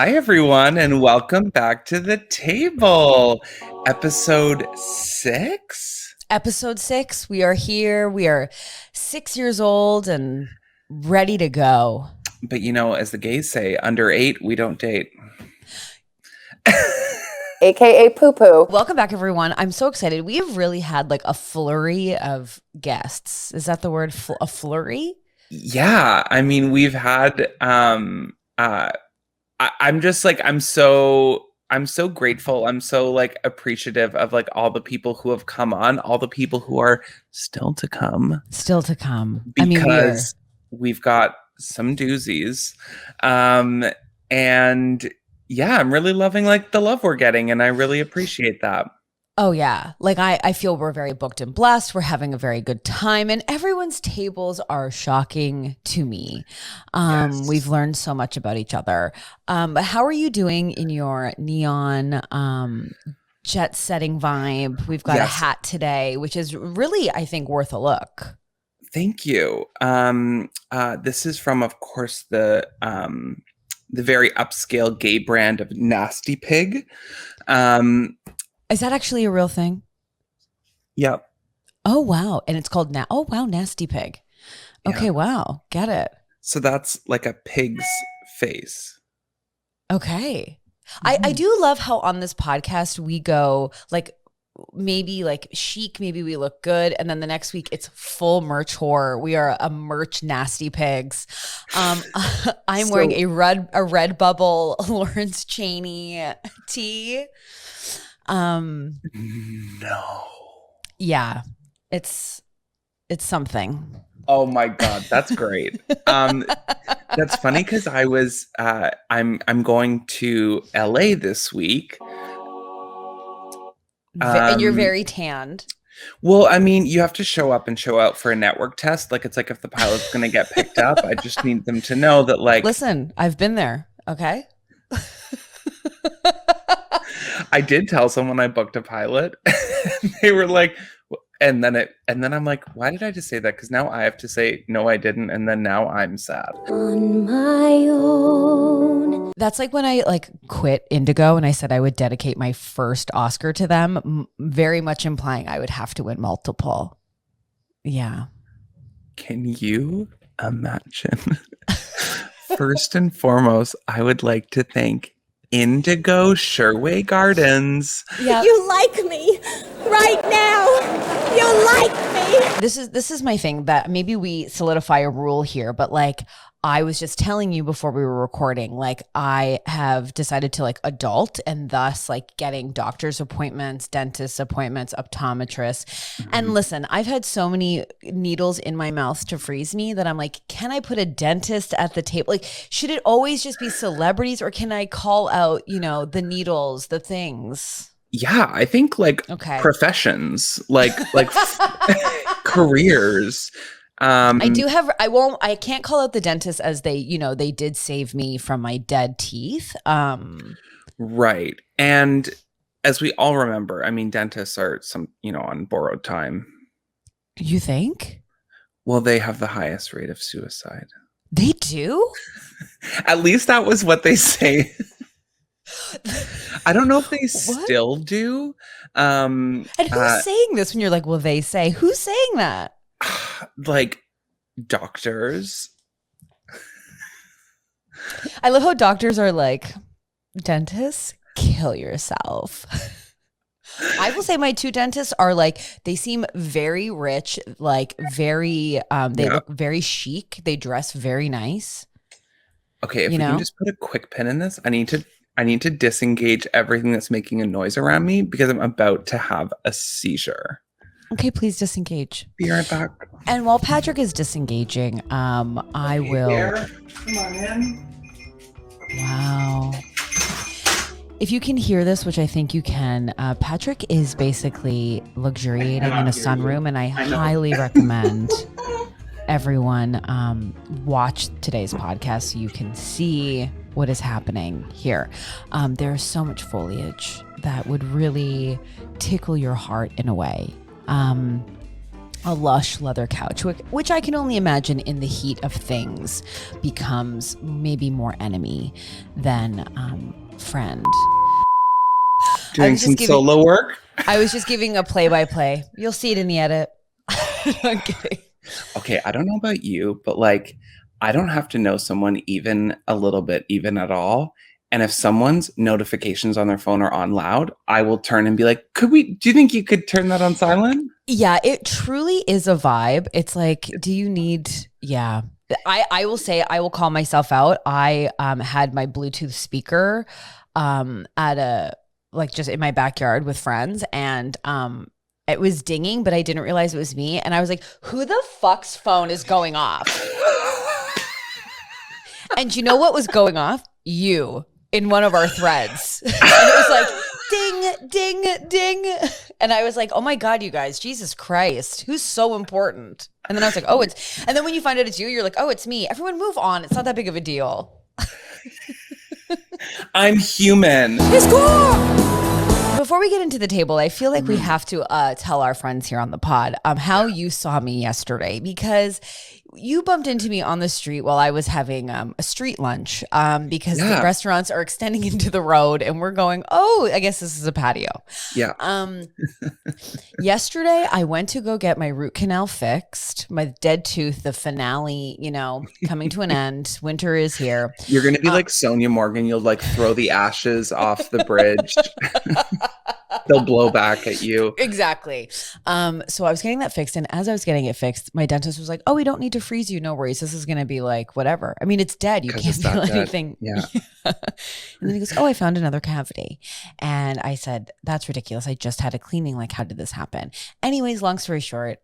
Hi, everyone, and welcome back to the table. Episode 6? Episode 6. We are here. We are 6 years old and ready to go. But you know, as the gays say, under 8, we don't date. AKA poo-poo. Welcome back, everyone. I'm so excited. We have really had like a flurry of guests. Is that the word? A flurry? Yeah, I mean, we've had I'm just like I'm so grateful. I'm so like appreciative of like all the people who have come on, all the people who are still to come. Still to come. Because we've got some doozies. And yeah, I'm really loving like the love we're getting, and I really appreciate that. Oh, yeah. Like, I feel we're very booked and blessed. We're having a very good time, and everyone's tables are shocking to me. Yes. We've learned so much about each other. But how are you doing in your neon jet-setting vibe? We've got a hat today, which is really, I think, worth a look. Thank you. This is from, of course, the very upscale gay brand of Nasty Pig. Is that actually a real thing? Yep. Oh, wow. And it's called Nasty Pig. Okay, yeah. Wow. Get it. So that's like a pig's face. Okay. I do love how on this podcast we go like maybe like chic, maybe we look good, and then the next week it's full merch horror. We are a merch Nasty Pigs. I'm wearing a Redbubble Lawrence Chaney tee. No. Yeah, it's something. Oh my God, that's great. That's funny because I was I'm going to LA this week. And you're very tanned. Well, I mean, you have to show up and show out for a network test. Like, it's like if the pilot's going to get picked up, I just need them to know that, like... Listen, I've been there, okay? I did tell someone I booked a pilot. They were like... And then I'm like, why did I just say that? Because now I have to say, no, I didn't. And then now I'm sad. On my own. That's like when I like quit Indigo and I said I would dedicate my first Oscar to them, very much implying I would have to win multiple. Yeah. Can you imagine? First and foremost, I would like to thank Indigo Sherway Gardens. Yeah. You like me right now. You like me. This is my thing, that maybe we solidify a rule here, but like I was just telling you before we were recording, like I have decided to like adult, and thus like getting doctor's appointments, dentist appointments, optometrists. Mm-hmm. And listen, I've had so many needles in my mouth to freeze me that I'm like, can I put a dentist at the table? Like, should it always just be celebrities, or can I call out, you know, the needles, the things? Yeah, I think like professions, like careers. I can't call out the dentist, as they, you know, they did save me from my dead teeth. Right. And as we all remember, I mean, dentists are on borrowed time. You think? Well, they have the highest rate of suicide. They do? At least that was what they say. I don't know if they still do. And who's saying this when you're like, well, they say? Who's saying that? Like doctors. I love how doctors are like, dentists, kill yourself. I will say my two dentists are like, they seem very rich, like very, they look very chic. They dress very nice. Okay, if we can just put a quick pin in this, I need to disengage everything that's making a noise around me because I'm about to have a seizure. Okay, please disengage. Be right back. And while Patrick is disengaging, I will... Here. Come on in. Wow. If you can hear this, which I think you can, Patrick is basically luxuriating in a sunroom, and I highly recommend everyone watch today's podcast so you can see what is happening here. There's so much foliage that would really tickle your heart in a way. a lush leather couch, which I can only imagine in the heat of things becomes maybe more enemy than friend. Doing some solo work? I was just giving a play-by-play. You'll see it in the edit. I'm kidding. Okay, I don't know about you, but like, I don't have to know someone even a little bit, even at all. And if someone's notifications on their phone are on loud, I will turn and be like, do you think you could turn that on silent? Yeah, it truly is a vibe. It's like, do you need, yeah. I will say, I will call myself out. I had my Bluetooth speaker just in my backyard with friends, and it was dinging, but I didn't realize it was me. And I was like, who the fuck's phone is going off? And you know what was going off? You in one of our threads. And it was like, ding, ding, ding. And I was like, oh my God, you guys, Jesus Christ, who's so important? And then I was like, and then when you find out it's you, you're like, oh, it's me. Everyone move on. It's not that big of a deal. I'm human. Before we get into the table, I feel like we have to tell our friends here on the pod how you saw me yesterday, because you bumped into me on the street while I was having a street lunch because the restaurants are extending into the road, and we're going, oh, I guess this is a patio. Yeah. Yesterday, I went to go get my root canal fixed, my dead tooth, the finale, coming to an end. Winter is here. You're going to be like Sonia Morgan. You'll like throw the ashes off the bridge. They'll blow back at you. Exactly. So I was getting that fixed, and as I was getting it fixed, my dentist was like, oh, we don't need to freeze you. No worries. This is going to be like whatever. I mean, it's dead. You can't feel anything. Yeah. And then he goes, oh, I found another cavity. And I said, that's ridiculous. I just had a cleaning. Like, how did this happen? Anyways, long story short,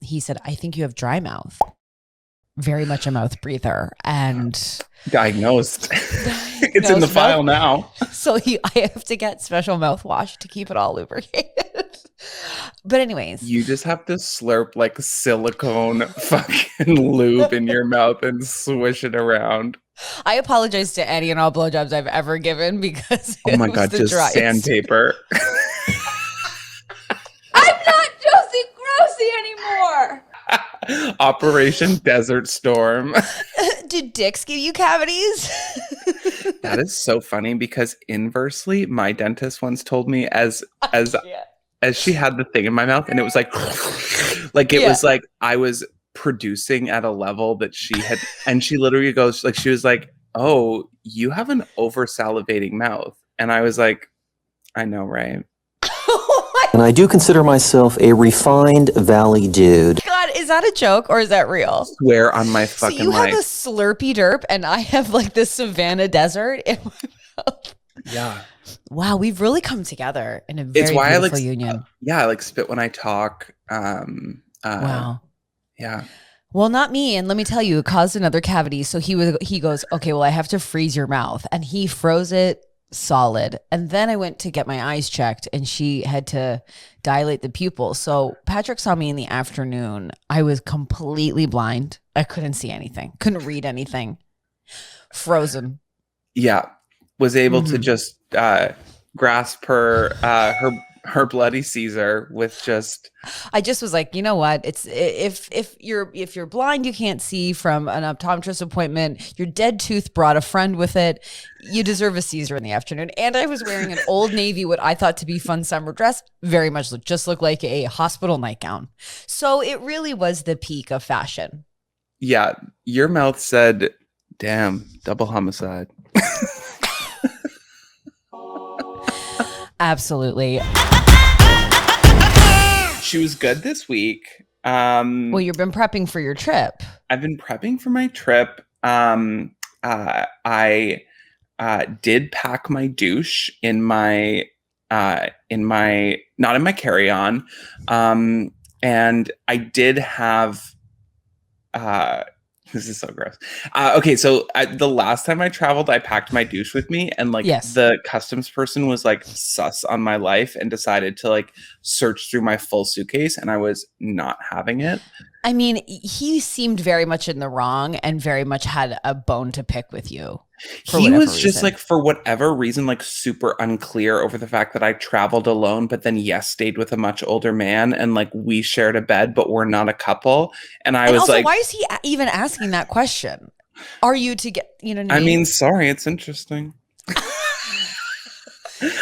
he said, I think you have dry mouth. Very much a mouth breather. And diagnosed. It's in the file now. So I have to get special mouthwash to keep it all lubricated. But anyways, you just have to slurp like silicone fucking lube in your mouth and swish it around. I apologize to any and all blowjobs I've ever given because oh my God, just sandpaper. I'm not Josie Grossi anymore. Operation Desert Storm. Did dicks give you cavities? That is so funny because inversely, my dentist once told me as she had the thing in my mouth, and it was like it was like I was producing at a level that she had, and she literally goes like, she was like, oh, you have an over salivating mouth. And I was like, I know, right? And I do consider myself a refined valley dude. God, is that a joke or is that real? I swear on my fucking life. So you have a slurpy derp and I have like the savannah desert in my mouth. Yeah. Wow, we've really come together in a very beautiful union. I like spit when I talk. Wow. Yeah. Well, not me. And let me tell you, it caused another cavity. So he goes, okay, well, I have to freeze your mouth. And he froze it solid. And then I went to get my eyes checked and she had to dilate the pupil. So Patrick saw me in the afternoon. I was completely blind. I couldn't see anything. Couldn't read anything. Frozen. Yeah. Was able to just grasp her bloody Caesar with just. I just was like, you know what? It's if you're blind, you can't see from an optometrist appointment. Your dead tooth brought a friend with it. You deserve a Caesar in the afternoon. And I was wearing an Old Navy, what I thought to be fun summer dress, very much looked like a hospital nightgown. So it really was the peak of fashion. Yeah, your mouth said, "Damn, double homicide." Absolutely. She was good this week. Well, you've been prepping for your trip. I've been prepping for my trip. I did pack my douche in my not in my carry-on. And I did have this is so gross. Okay, so the last time I traveled, I packed my douche with me, and the customs person was like sus on my life and decided to like search through my full suitcase, and I was not having it. I mean, he seemed very much in the wrong and very much had a bone to pick with you. He was just like, for whatever reason, like super unclear over the fact that I traveled alone, but then stayed with a much older man, and like we shared a bed, but we're not a couple. And I was also, like, why is he even asking that question? Are you to get, you know what I mean? I mean, sorry, it's interesting.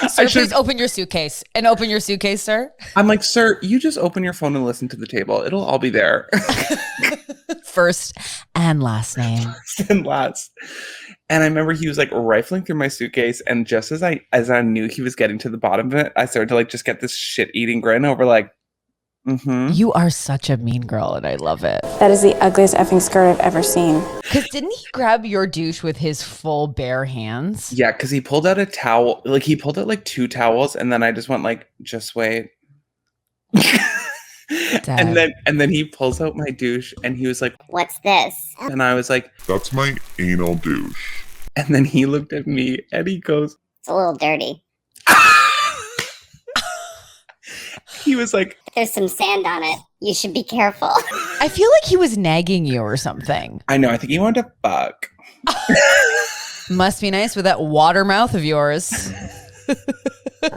Sir, please open your suitcase and open your suitcase, sir. I'm like, sir, you just open your phone and listen to the table. It'll all be there. First and last name. First and last. And I remember he was like rifling through my suitcase, and just as I knew he was getting to the bottom of it, I started to like just get this shit-eating grin over like, You are such a mean girl, and I love it. That is the ugliest effing skirt I've ever seen. Because didn't he grab your douche with his full bare hands? Yeah, because he pulled out a towel. Like he pulled out like 2 towels, and then I just went like, just wait. and then he pulls out my douche, and he was like, "What's this?" And I was like, "That's my anal douche." And then he looked at me, and he goes, "It's a little dirty." He was like, "There's some sand on it. You should be careful." I feel like he was nagging you or something. I know. I think he wanted to fuck. Must be nice with that water mouth of yours.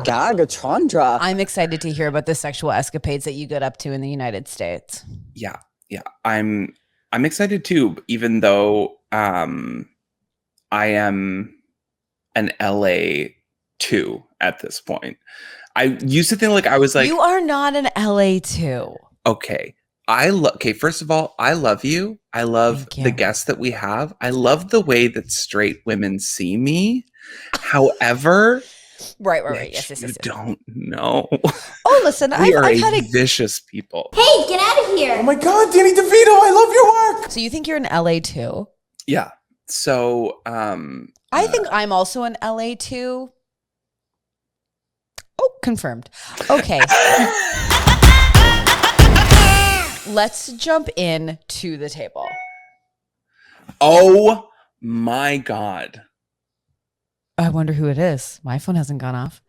Gaga-chandra. I'm excited to hear about the sexual escapades that you get up to in the United States. Yeah. I'm excited too, even though I am an LA 2 at this point. I used to think like I was like, you are not an LA 2. Okay. First of all, I love you. I love the guests that we have. I love the way that straight women see me. However, right. Yes. You don't know. Oh, listen, I've had vicious people. Hey, get out of here. Oh my God, Danny DeVito, I love your work. So you think you're an LA 2? Yeah. So, I think I'm also an LA 2. Oh, confirmed. Okay. Let's jump in to the table. Oh my God. I wonder who it is. My phone hasn't gone off.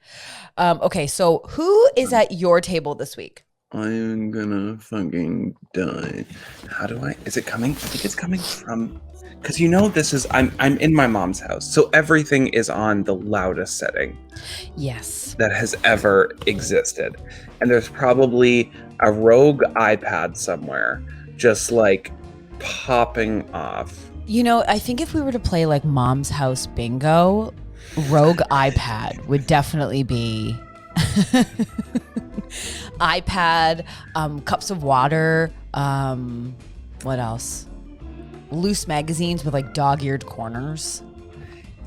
Okay, so who is at your table this week? I'm gonna fucking die. Is it coming? I think it's coming from, because I'm in my mom's house, so everything is on the loudest setting. Yes. That has ever existed. And there's probably a rogue iPad somewhere just like popping off. You know, I think if we were to play like Mom's House Bingo, rogue iPad would definitely be iPad, cups of water, what else? Loose magazines with like dog-eared corners.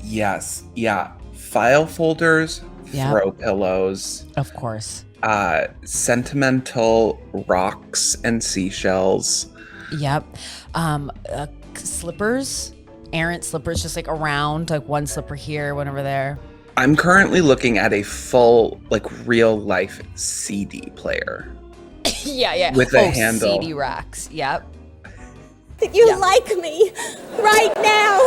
Yes. Yeah. File folders, throw pillows. Of course. Sentimental rocks and seashells. Yep. Slippers, errant slippers, just like around, like one slipper here, one over there. I'm currently looking at a full, like, real life CD player. Yeah. With a handle. CD racks. Yep. You like me right now.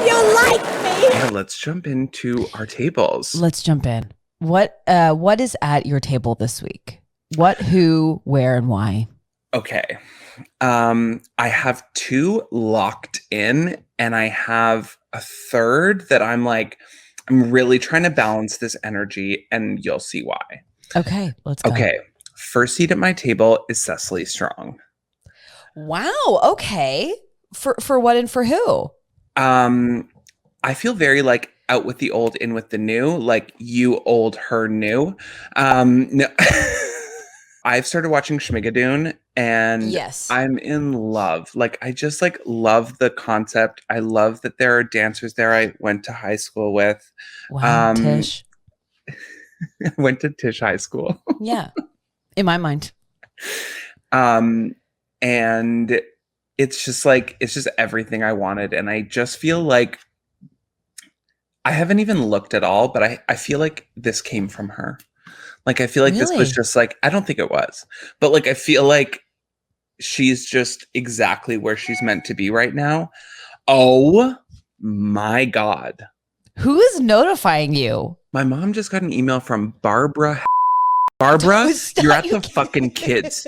You like me. Yeah, let's jump into our tables. Let's jump in. What is at your table this week? What, who, where, and why? Okay. I have 2 locked in, and I have a third that I'm really trying to balance this energy, and you'll see why. Okay, let's go. Okay. First seat at my table is Cecily Strong. Wow. Okay. For what and for who? I feel very like out with the old, in with the new, like you old, her new. No. I've started watching Schmigadoon, and yes, I'm in love. Like, I just like love the concept. I love that there are dancers there I went to high school with. Wow, Tish. I went to Tish High School. Yeah, in my mind. And it's just everything I wanted. And I just feel like I haven't even looked at all, but I feel like this came from her. Like, I feel like this was just like, I don't think it was, but like, I feel like she's just exactly where she's meant to be right now. Oh my God. Who is notifying you? My mom just got an email from Barbara. Barbara, you're at the fucking kids.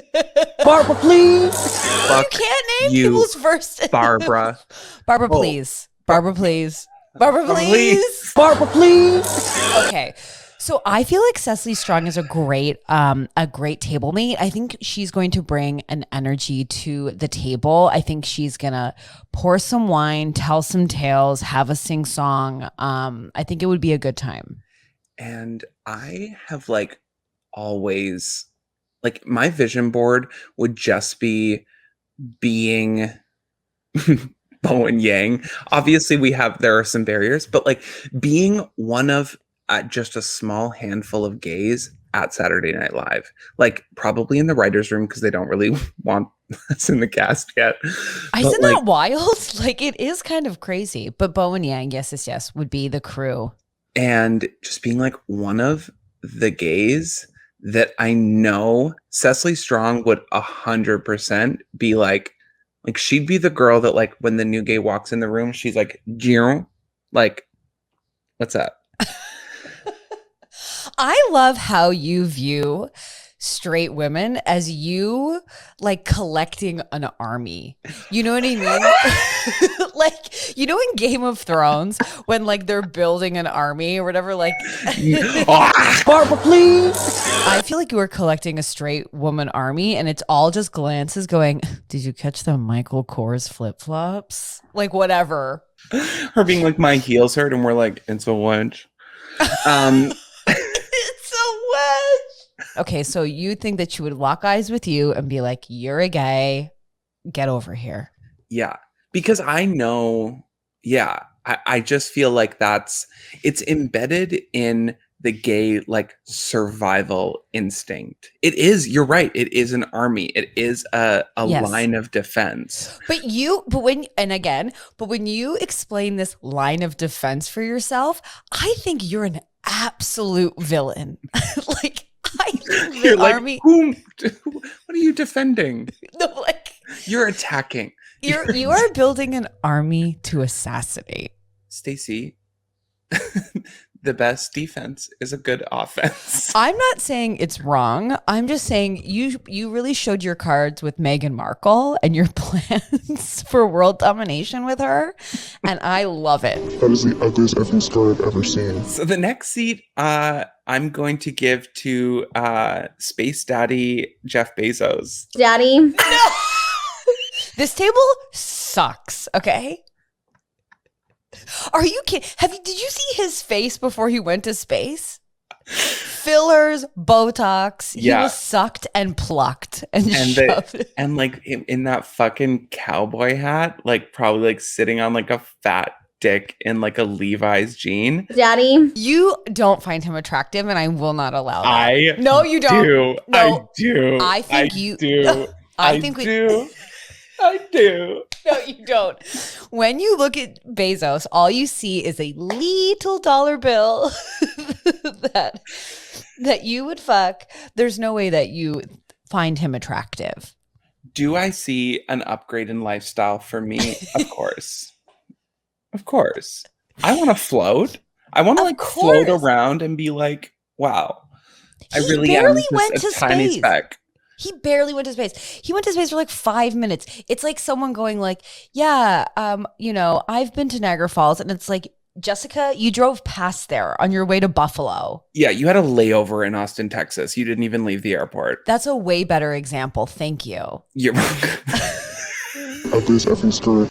Barbara, please. You can't name people's first. Barbara. Barbara, please. Barbara, please. Barbara, please. Barbara, please. Okay. So I feel like Cecily Strong is a great table mate. I think she's going to bring an energy to the table. I think she's gonna pour some wine, tell some tales, have a sing song. I think it would be a good time. And I have like always, like, my vision board would just be being Bo and Yang. Obviously there are some barriers, but like being one of just a small handful of gays at Saturday Night Live, like probably in the writer's room because they don't really want us in the cast yet. Isn't that wild? Like, it is kind of crazy. But Bo and Yang, yes, would be the crew. And just being like one of the gays that I know Cecily Strong would 100% be like she'd be the girl that like when the new gay walks in the room, she's like, Giro, like, what's up? I love how you view straight women as you like collecting an army. You know what I mean? Like, you know, in Game of Thrones when like they're building an army or whatever, like Barbara, please. I feel like you were collecting a straight woman army and it's all just glances going, did you catch the Michael Kors flip-flops? Like, whatever. Her being like, my heels hurt, and we're like, it's a wedge. It's a wedge. Okay, so you think that she would lock eyes with you and be like, you're a gay, get over here. Yeah, because I know, I just feel like it's embedded in the gay like survival instinct. It is, you're right, it is an army. It is a Yes. line of defense. But when you explain this line of defense for yourself, I think you're an absolute villain. Like, I think You're the like, army. what are you defending? No, like, You're attacking. you are building an army to assassinate. Stacey, the best defense is a good offense. I'm not saying it's wrong. I'm just saying you really showed your cards with Meghan Markle and your plans for world domination with her, and I love it. That is the ugliest effing skirt I've ever seen. So the next seat I'm going to give to Space Daddy Jeff Bezos. Daddy. No! This table sucks, okay? Are you kidding? Did you see his face before he went to space? Botox. He was sucked and plucked and shoved. And like in that fucking cowboy hat, like probably like sitting on like a fat dick in like a Levi's jean. Daddy. You don't find him attractive, and I will not allow that. No, you don't. No. I do. I think I you do. I think we do. I do. No, you don't. When you look at Bezos, all you see is a little dollar bill that you would fuck. There's no way that you find him attractive. Do I see an upgrade in lifestyle for me? Of course. Of course. I want to float. I want to like float around and be like, wow. I really am just a tiny speck. He barely went to space. He went to space for like 5 minutes. It's like someone going like, yeah, I've been to Niagara Falls. And it's like, Jessica, you drove past there on your way to Buffalo. Yeah, you had a layover in Austin, Texas. You didn't even leave the airport. That's a way better example. Thank you. You're welcome. Ugliest effing skirt.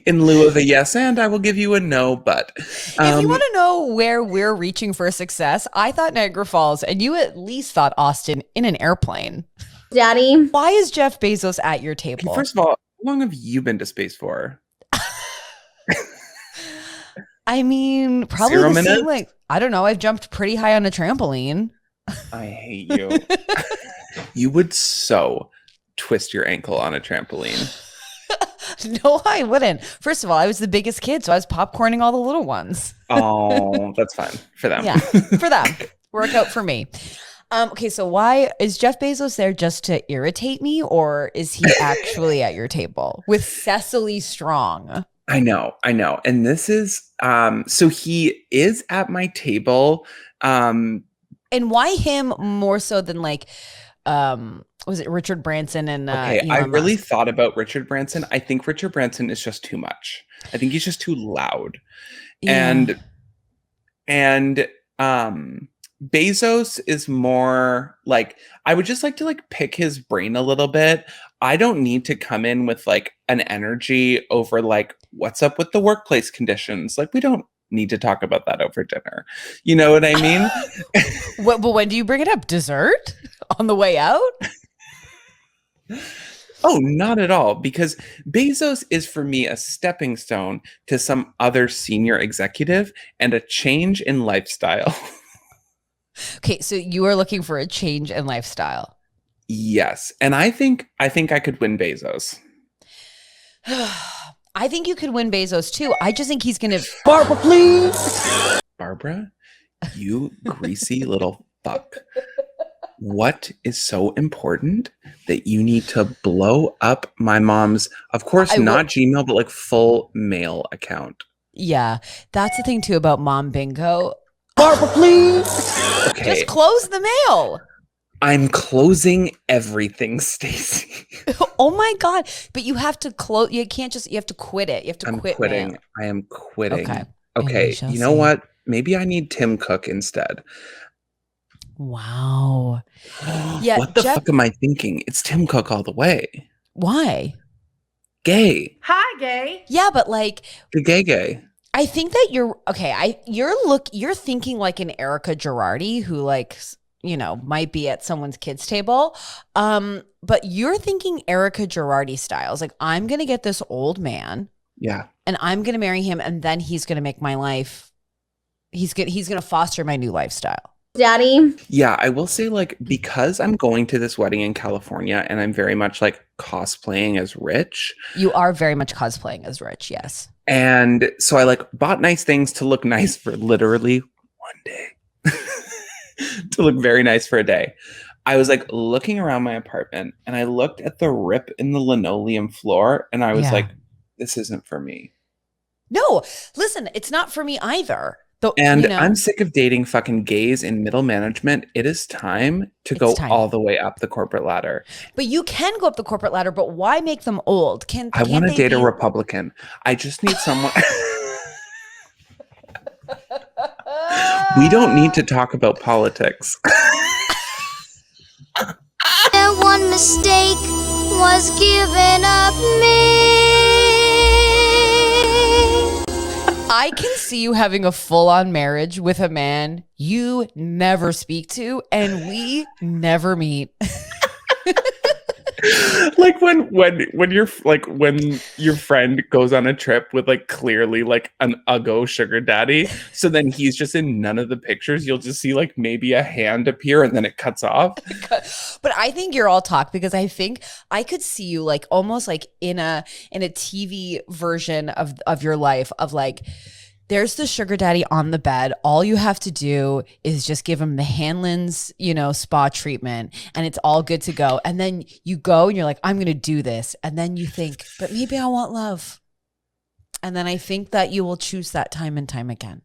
In lieu of a yes and, I will give you a no but. If you want to know where we're reaching for success, I thought Niagara Falls, and you at least thought Austin in an airplane. Daddy. Why is Jeff Bezos at your table? And first of all, how long have you been to space for? I mean, probably 0 the minutes? same, like, I don't know. I've jumped pretty high on a trampoline. I hate you. You would so twist your ankle on a trampoline. No, I wouldn't. First of all, I was the biggest kid, so I was popcorning all the little ones. Oh, that's fine for them. Yeah, for them. Work out for me. Okay, so why is Jeff Bezos there just to irritate me, or is he actually at your table with Cecily Strong? I know. And this is, so he is at my table. And why him more so than like, was it Richard Branson and Okay, Elon I really Musk? thought about Richard Branson. I think Richard Branson is just too much. I think he's just too loud. Yeah. And Bezos is more like, I would just like to like pick his brain a little bit. I don't need to come in with like an energy over like what's up with the workplace conditions. Like we don't need to talk about that over dinner. You know what I mean? But when do you bring it up? Dessert on the way out? Oh, not at all. Because Bezos is for me a stepping stone to some other senior executive and a change in lifestyle. Okay, so you are looking for a change in lifestyle. Yes. And I think I could win Bezos. I think you could win Bezos too. I just think he's going to. Barbara, please. Barbara, you greasy little fuck. What is so important that you need to blow up my mom's, of course, not Gmail, but like full mail account? Yeah, that's the thing too about Mom Bingo. Barbara, please. Okay. Just close the mail. I'm closing everything, Stacey. Oh my God. But you have to close. You can't just, you have to quit it. You have to I'm quit quitting. mail. I am quitting. Okay. Okay. You know what? Maybe I need Tim Cook instead. Wow. Yeah. What the fuck am I thinking? It's Tim Cook all the way. Why? Gay. Hi, gay. Yeah, but like The gay. I think that you're thinking like an Erica Girardi who like, you know, might be at someone's kids' table. But you're thinking Erica Girardi styles. Like, I'm gonna get this old man. Yeah. And I'm gonna marry him, and then he's gonna make my life. He's gonna foster my new lifestyle. Daddy. Yeah, I will say, like, because I'm going to this wedding in California and I'm very much like cosplaying as rich. You are very much cosplaying as rich, yes. And so I like bought nice things to look nice for literally one day. To look very nice for a day. I was like looking around my apartment and I looked at the rip in the linoleum floor and I was like, this isn't for me. No, listen, it's not for me either. And I'm sick of dating fucking gays in middle management. It is time to go all the way up the corporate ladder. But you can go up the corporate ladder, but why make them old? I want to date a Republican. I just need someone. We don't need to talk about politics. One mistake was giving up me. I can see you having a full-on marriage with a man you never speak to and we never meet. Like when your friend goes on a trip with like clearly like an uggo sugar daddy, so then he's just in none of the pictures. You'll just see like maybe a hand appear and then it cuts off. But I think you're all talk because I think I could see you like almost like in a TV version of your life of like, there's the sugar daddy on the bed. All you have to do is just give him the Hanlon's, spa treatment and it's all good to go. And then you go and you're like, I'm going to do this. And then you think, but maybe I want love. And then I think that you will choose that time and time again.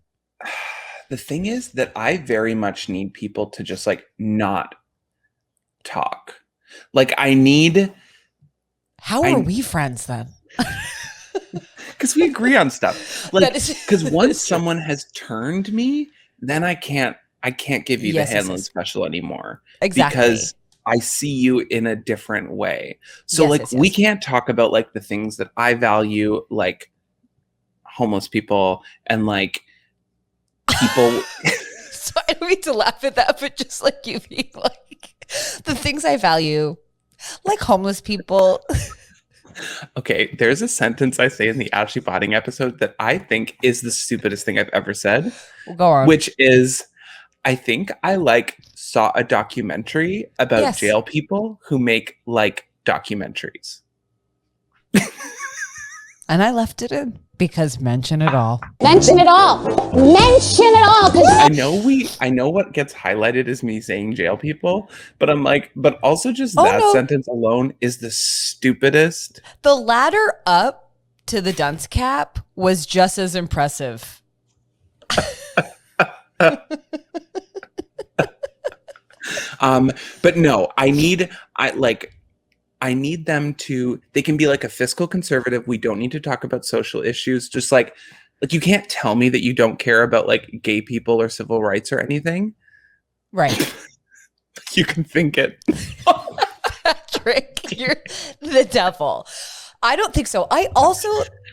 The thing is that I very much need people to just like not talk. Like I need. How are we friends then? Because we agree on stuff. Like, because once someone has turned me, then I can't give you the Hanlon special anymore. Exactly. Because I see you in a different way. So we can't talk about like the things that I value, like homeless people and like people. So I don't mean to laugh at that, but just like you being like the things I value, like homeless people. Okay, there's a sentence I say in the Ashley Botting episode that I think is the stupidest thing I've ever said. Go on. Which is, I think I saw a documentary about jail people who make like documentaries. And I left it in because mention it all. Mention it all. Mention it all. I know what gets highlighted is me saying jail people, but I'm like, but also just sentence alone is the stupidest. The ladder up to the dunce cap was just as impressive. But no, I need them to, they can be like a fiscal conservative. We don't need to talk about social issues. Just like you can't tell me that you don't care about like gay people or civil rights or anything. Right. You can think it. Patrick, you're the devil. I don't think so. I also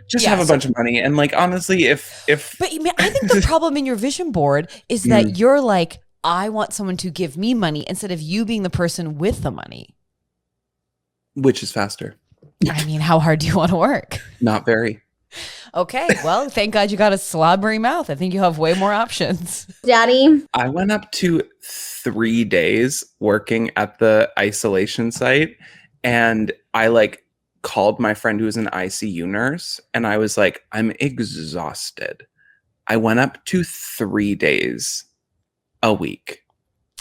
just have a bunch of money. And like, honestly, if but I think the problem in your vision board is that you're like, I want someone to give me money instead of you being the person with the money. Which is faster? I mean, how hard do you want to work? Not very. Okay. Well, thank God you got a slobbery mouth. I think you have way more options. Daddy. I went up to 3 days working at the isolation site, and I like called my friend who was an ICU nurse, and I was like, I'm exhausted. I went up to 3 days a week.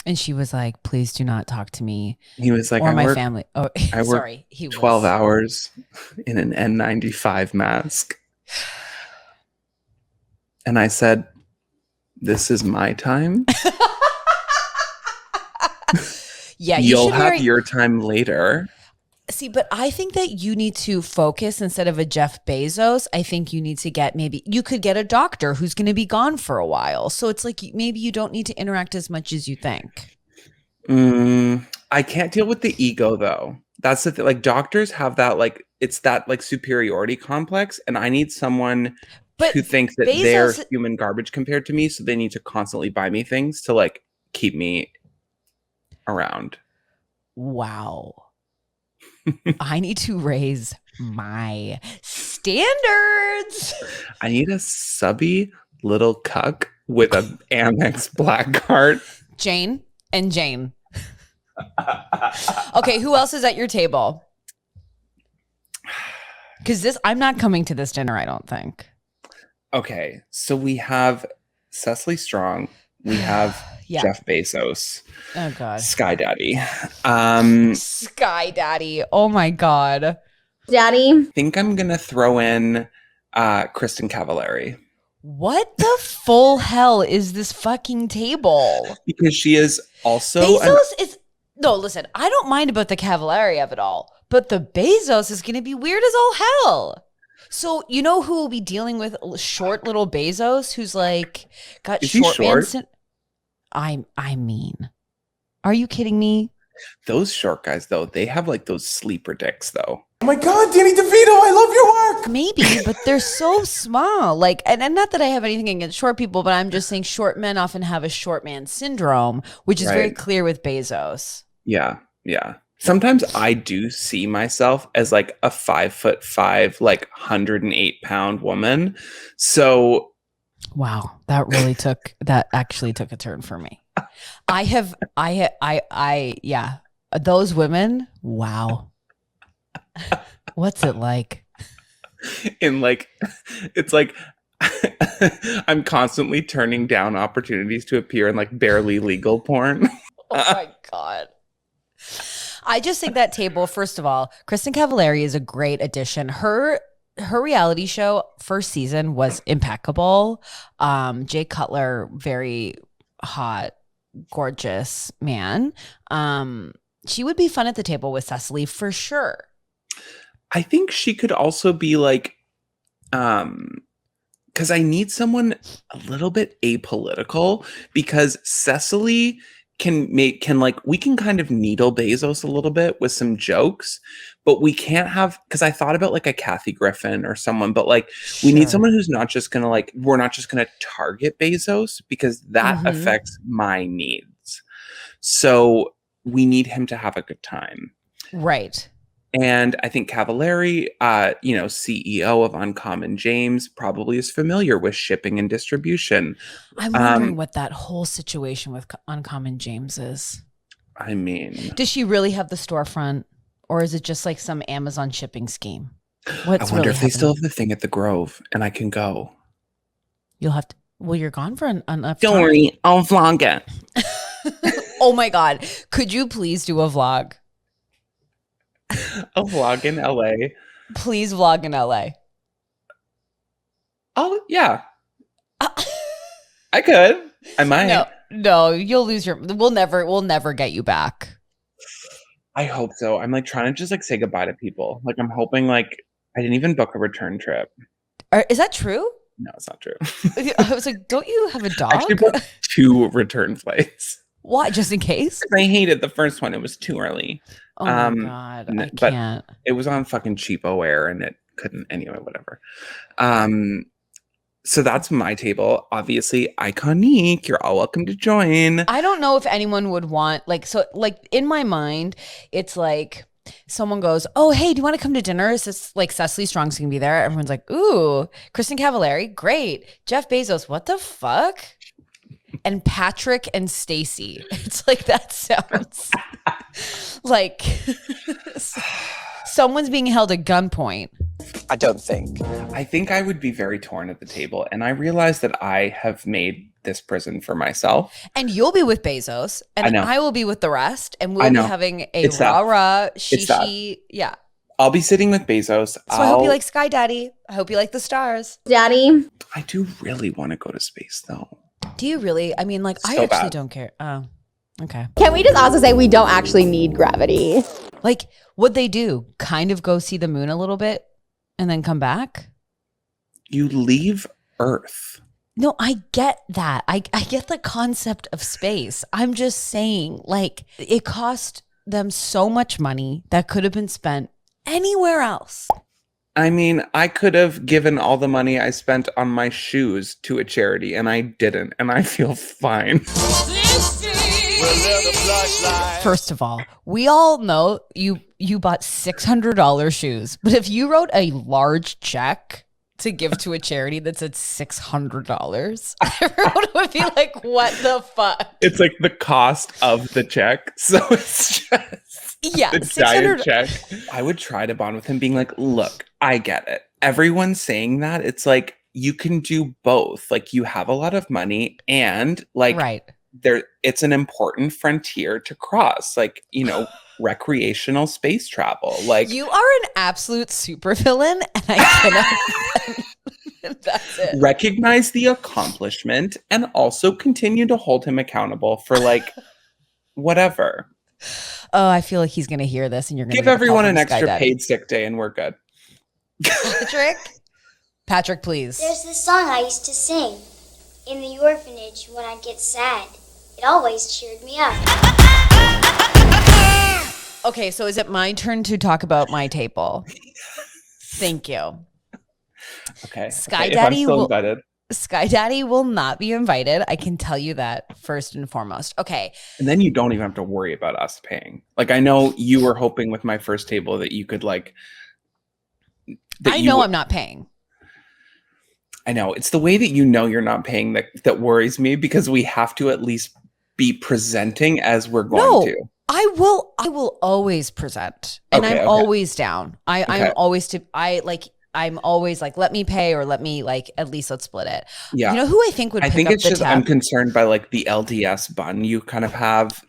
And she was like, please do not talk to me. He was like, or my family. Oh, I sorry. He 12 hours in an N95 mask. And I said, this is my time. Yeah, you'll have your time later. See, but I think that you need to focus instead of a Jeff Bezos. I think you need to get you could get a doctor who's going to be gone for a while. So it's like maybe you don't need to interact as much as you think. I can't deal with the ego though. That's the thing. Like doctors have that, like, it's that like superiority complex. And I need someone who thinks that they're human garbage compared to me. So they need to constantly buy me things to like keep me around. Wow. I need to raise my standards. I need a subby little cuck with an Amex black card. Jane. Okay, who else is at your table? Because I'm not coming to this dinner, I don't think. Okay, so we have Cecily Strong. We have Jeff Bezos. Oh God. Sky Daddy. Sky Daddy. Oh my God. Daddy. I think I'm gonna throw in Kristen Cavallari. What the full hell is this fucking table? Because she is also no, listen, I don't mind about the Cavallari of it all, but the Bezos is gonna be weird as all hell. So you know who will be dealing with short little Bezos, who's like got is short man. I mean, are you kidding me? Those short guys though, they have like those sleeper dicks though. Oh my God, Danny DeVito, I love your work. Maybe, but they're so small. Like, and not that I have anything against short people, but I'm just saying short men often have a short man syndrome, which is very clear with Bezos. Yeah. Sometimes I do see myself as like a 5'5", like 108-pound woman. So wow, that actually took a turn for me. Yeah, those women. Wow. What's it like? In like, it's like I'm constantly turning down opportunities to appear in like barely legal porn. Oh my God. I just think that table, first of all, Kristen Cavallari is a great addition. Her reality show first season was impeccable. Jay Cutler, very hot, gorgeous man. She would be fun at the table with Cecily for sure. I think she could also be like, because I need someone a little bit apolitical, because Cecily can like, we can kind of needle Bezos a little bit with some jokes, but we can't have, because I thought about like a Kathy Griffin or someone, but like we need someone who's not just gonna like, we're not just gonna target Bezos, because that affects my needs. So we need him to have a good time. Right. And I think Cavallari, CEO of Uncommon James, probably is familiar with shipping and distribution. I'm wondering what that whole situation with Uncommon James is. I mean, does she really have the storefront, or is it just like some Amazon shipping scheme? I wonder if they still have the thing at the Grove, and I can go. You'll have to. Well, you're gone for enough. Don't worry, I'll vlog it. Oh my God! Could you please do a vlog? A vlog in LA. Please vlog in LA. Oh yeah. I could. I might. No, you'll lose we'll never get you back. I hope so. I'm like trying to just like say goodbye to people. Like I'm hoping like I didn't even book a return trip. Is that true? No, it's not true. I was like, don't you have a dog? I actually booked 2 return flights. Why? Just in case? I hated the first one. It was too early. Oh my God. I can't. It was on fucking cheapo air and it couldn't anyway, whatever. So that's my table. Obviously iconic. You're all welcome to join. I don't know if anyone would want in my mind, it's like someone goes, oh, hey, do you want to come to dinner? Is this like Cecily Strong's gonna be there? Everyone's like, ooh, Kristen Cavallari, great. Jeff Bezos, what the fuck? And Patrick and Stacey. It's like that sounds like someone's being held at gunpoint. I don't think. I think I would be very torn at the table. And I realize that I have made this prison for myself. And you'll be with Bezos. And I will be with the rest. And we'll be having a rah-rah, shishi. Yeah. I'll be sitting with Bezos. So I hope you like Sky Daddy. I hope you like the stars. Daddy. I do really want to go to space, though. Do you really? I mean, like, I actually don't care. Oh, okay. Can we just also say we don't actually need gravity? Like, what'd they do? Kind of go see the moon a little bit and then come back? You leave Earth. No, I get that. I get the concept of space. I'm just saying, like, it cost them so much money that could have been spent anywhere else. I mean, I could have given all the money I spent on my shoes to a charity, and I didn't, and I feel fine. First of all, we all know you bought $600 shoes, but if you wrote a large check to give to a charity that said $600, everyone would be like, what the fuck? It's like the cost of the check, so it's just... Yeah, the giant check. I would try to bond with him being like, look, I get it. Everyone's saying that. It's like, you can do both. Like, you have a lot of money and like it's an important frontier to cross. Like, you know, recreational space travel. Like, you are an absolute supervillain and I cannot that's it. Recognize the accomplishment and also continue to hold him accountable for like whatever. Oh, I feel like he's going to hear this and you're going to give everyone an extra paid sick day and we're good. Patrick, please. There's this song I used to sing in the orphanage when I'd get sad. It always cheered me up. Okay, so is it my turn to talk about my table? Thank you. Okay. Sky Daddy will not be invited. I can tell you that first and foremost. Okay. And then you don't even have to worry about us paying. Like, I know you were hoping with my first table that you could like. I'm not paying. I know. It's the way that you know you're not paying that worries me, because we have to at least be presenting as we're going to. I will always present. And I'm always down. I'm always like, let me pay or let me like, at least let's split it. Yeah. You know who I think would pick think up it's the just, tab? I'm concerned by like the LDS bun you kind of have.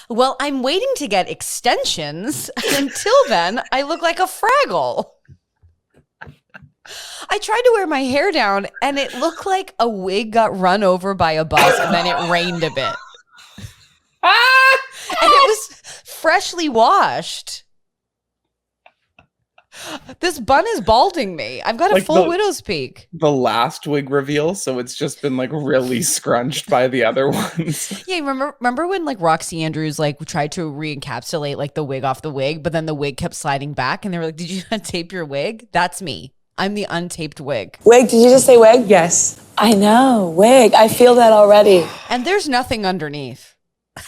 Well, I'm waiting to get extensions. Until then, I look like a Fraggle. I tried to wear my hair down and it looked like a wig got run over by a bus and then it rained a bit. And it was freshly washed. This bun is balding me. I've got a like full widow's peak. The last wig reveal, so it's just been like really scrunched by the other ones. Yeah, remember when like Roxy Andrews like tried to re-encapsulate like the wig off the wig, but then the wig kept sliding back and they were like, did you not tape your wig? That's me. I'm the untaped wig. Wig, did you just say wig? Yes. I know, wig. I feel that already. And there's nothing underneath.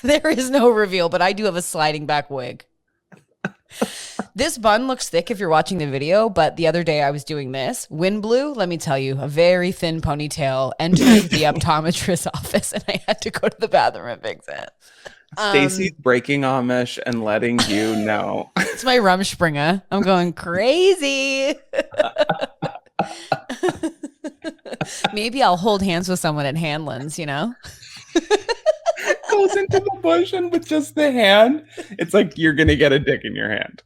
There is no reveal, but I do have a sliding back wig. This bun looks thick if you're watching the video, but the other day I was doing this. Wind blew, let me tell you, a very thin ponytail entered the optometrist's office and I had to go to the bathroom and fix it. Stacey's breaking Amish and letting you know. It's my Rumspringa. I'm going crazy. Maybe I'll hold hands with someone at Hanlon's, you know? Goes into the bush and with just the hand, it's like you're gonna get a dick in your hand.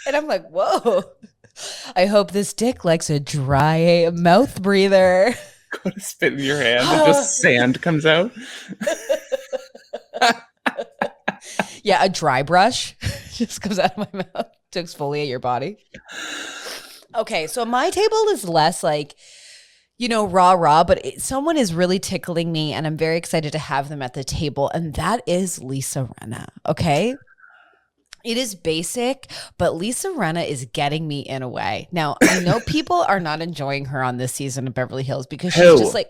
And I'm like, whoa. I hope this dick likes a dry mouth breather. Go to spit in your hand and just sand comes out. Yeah, a dry brush just comes out of my mouth to exfoliate your body. Okay, so my table is less like, rah, but someone is really tickling me, and I'm very excited to have them at the table, and that is Lisa Rinna, okay? It is basic, but Lisa Rinna is getting me in a way. Now, I know people are not enjoying her on this season of Beverly Hills because she's just like,